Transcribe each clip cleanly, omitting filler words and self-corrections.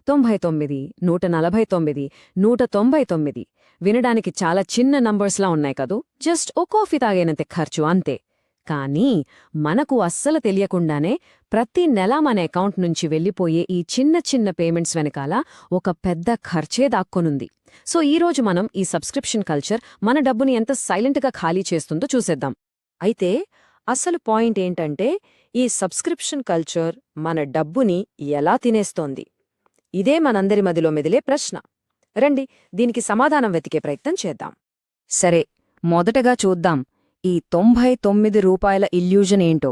99, 149, 199 వినడానికి చాలా చిన్న నంబర్స్లా ఉన్నాయి కదూ. జస్ట్ ఓ కాఫీ తాగేనంతే ఖర్చు అంతే. కానీ మనకు అస్సలు తెలియకుండానే ప్రతి నెలా మన అకౌంట్ నుంచి వెళ్ళిపోయే ఈ చిన్న చిన్న పేమెంట్స్ వెనకాల ఒక పెద్ద ఖర్చే దాక్కొనుంది. సో ఈరోజు మనం ఈ సబ్స్క్రిప్షన్ కల్చర్ మన డబ్బుని ఎంత సైలెంట్గా ఖాళీ చేస్తుందో చూసేద్దాం. అయితే అసలు పాయింట్ ఏంటంటే, ఈ సబ్స్క్రిప్షన్ కల్చర్ మన డబ్బుని ఎలా తినేస్తోంది? ఇదే మనందరి మదిలో మెదిలే ప్రశ్న. రండి దీనికి సమాధానం వెతికే ప్రయత్నం చేద్దాం. సరే, మొదటగా చూద్దాం ఈ 99 రూపాయల ఇల్యూజన్ ఏంటో.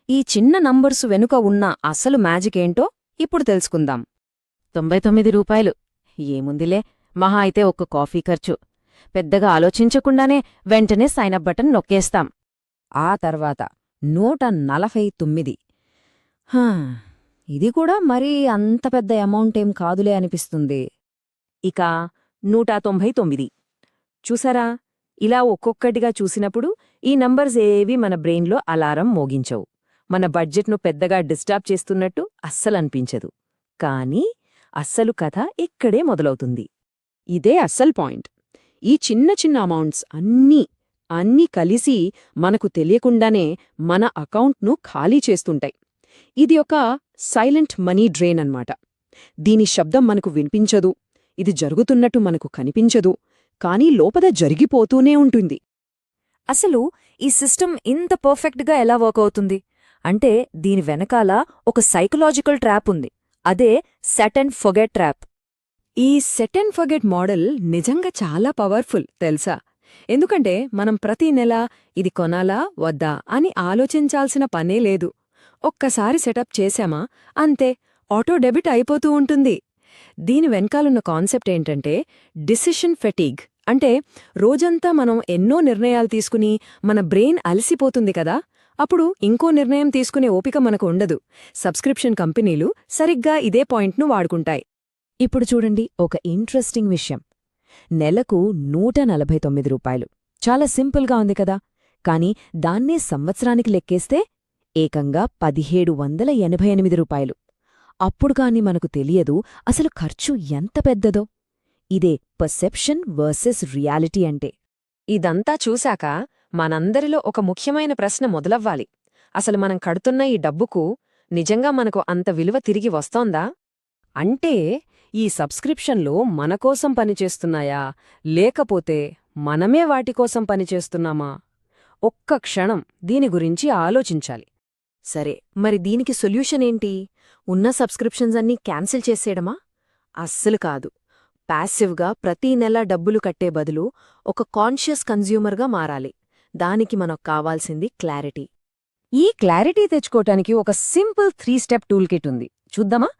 ఈ చిన్న నంబర్సు వెనుక ఉన్న అసలు మ్యాజిక్ ఏంటో ఇప్పుడు తెలుసుకుందాం. 99 రూపాయలు ఏముందిలే, మహా అయితే ఒక్క కాఫీ ఖర్చు. పెద్దగా ఆలోచించకుండానే వెంటనే సైనప్ బటన్ నొక్కేస్తాం. ఆ తర్వాత 149. ఇది కూడా మరీ అంత పెద్ద అమౌంటేం కాదులే అనిపిస్తుంది. ఇక 199. చూసారా, ఇలా ఒక్కొక్కటిగా చూసినప్పుడు ఈ నంబర్స్ ఏవీ మన బ్రెయిన్లో అలారం మోగించవు. మన బడ్జెట్ను పెద్దగా డిస్టర్బ్ చేస్తున్నట్టు అస్సలనిపించదు. కానీ అస్సలు కథ ఇక్కడే మొదలవుతుంది. ఇదే అస్సలు పాయింట్. ఈ చిన్న చిన్న అమౌంట్స్ అన్నీ కలిసి మనకు తెలియకుండానే మన అకౌంట్ను ఖాళీ చేస్తుంటాయి. ఇది ఒక సైలెంట్ మనీ డ్రెయిన్ అన్నమాట. దీని శబ్దం మనకు వినిపించదు, ఇది జరుగుతున్నట్టు మనకు కనిపించదు, కానీ లోపల జరిగిపోతూనే ఉంటుంది. అసలు ఈ సిస్టమ్ ఇంత పర్ఫెక్ట్గా ఎలా వర్క్ అవుతుంది అంటే, దీని వెనకాల ఒక సైకలాజికల్ ట్రాప్ ఉంది. అదే సెట్ అండ్ ఫర్గెట్ ట్రాప్. ఈ సెట్ అండ్ ఫర్గెట్ మోడల్ నిజంగా చాలా పవర్ఫుల్ తెలుసా. ఎందుకంటే మనం ప్రతి నెల ఇది కొనాలా వద్దా అని ఆలోచించాల్సిన పనే లేదు. ఒక్కసారి సెటప్ చేశామా అంతే, ఆటో డెబిట్ అయిపోతూ ఉంటుంది. దీని వెనకాలున్న కాన్సెప్ట్ ఏంటంటే డిసిషన్ ఫెటీగ్. అంటే రోజంతా మనం ఎన్నో నిర్ణయాలు తీసుకుని మన బ్రెయిన్ అలసిపోతుంది కదా, అప్పుడు ఇంకో నిర్ణయం తీసుకునే ఓపిక మనకు ఉండదు. సబ్స్క్రిప్షన్ కంపెనీలు సరిగ్గా ఇదే పాయింట్ను వాడుకుంటాయి. ఇప్పుడు చూడండి ఒక ఇంట్రెస్టింగ్ విషయం. నెలకు 149 రూపాయలు. చాలా సింపుల్గా ఉంది కదా, కానీ దాన్నే సంవత్సరానికి లెక్కేస్తే ఏకంగా 1788 రూపాయలు. అప్పుడు కాని మనకు తెలియదు అసలు ఖర్చు ఎంత పెద్దదో. ఇదే పర్సెప్షన్ వర్సెస్ రియాలిటీ అంటే. ఇదంతా చూశాక మనందరిలో ఒక ముఖ్యమైన ప్రశ్న మొదలవ్వాలి. అసలు మనం కడుతున్న ఈ డబ్బుకు నిజంగా మనకు అంత విలువ తిరిగి వస్తోందా? అంటే ఈ సబ్స్క్రిప్షన్లు మనకోసం పనిచేస్తున్నాయా, లేకపోతే మనమే వాటికోసం పనిచేస్తున్నామా? ఒక్క క్షణం దీని గురించి ఆలోచించాలి. సరే, మరి దీనికి సొల్యూషన్ ఏంటి? ఉన్న సబ్స్క్రిప్షన్స్ అన్నీ క్యాన్సిల్ చేసేయడమా? అస్సలు కాదు. ప్యాసివ్గా ప్రతీ నెల డబ్బులు కట్టే బదులు ఒక కాన్షియస్ కన్జ్యూమర్గా మారాలి. దానికి మనకు కావాల్సింది క్లారిటీ. ఈ క్లారిటీ తెచ్చుకోటానికి ఒక సింపుల్ 3 స్టెప్ టూల్ కిట్ ఉంది, చూద్దామా?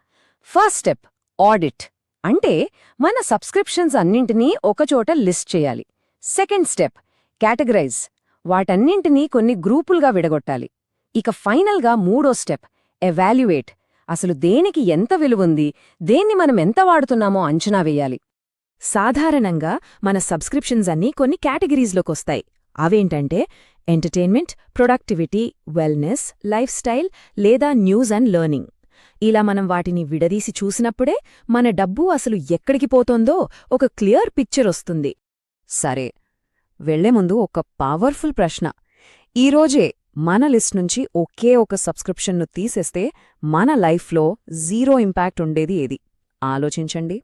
First step audit. అంటే మన సబ్స్క్రిప్షన్స్ అన్నింటినీ ఒకచోట లిస్ట్ చేయాలి. Second step categorise. వాటన్నింటినీ కొన్ని గ్రూపులుగా విడగొట్టాలి. ఇక ఫైనల్గా మూడో స్టెప్ ఎవాల్యుయేట్. అసలు దేనికి ఎంత విలువుంది, దేన్ని మనం ఎంత వాడుతున్నామో అంచనా వేయాలి. సాధారణంగా మన సబ్స్క్రిప్షన్స్ అన్నీ కొన్ని కేటగిరీస్లోకొస్తాయి. అవేంటంటే entertainment, productivity, wellness, life style లేదా న్యూస్ అండ్ లెర్నింగ్. ఇలా మనం వాటిని విడదీసి చూసినప్పుడే మన డబ్బు అసలు ఎక్కడికి పోతోందో ఒక క్లియర్ పిక్చర్ వస్తుంది. సరే, వెళ్లే ముందు ఒక పవర్ఫుల్ ప్రశ్న. ఈరోజే మన లిస్ట్ నుంచి ఒకే ఒక సబ్స్క్రిప్షన్ను తీసేస్తే మన లైఫ్లో 0 ఇంపాక్ట్ ఉండేది ఏది? ఆలోచించండి.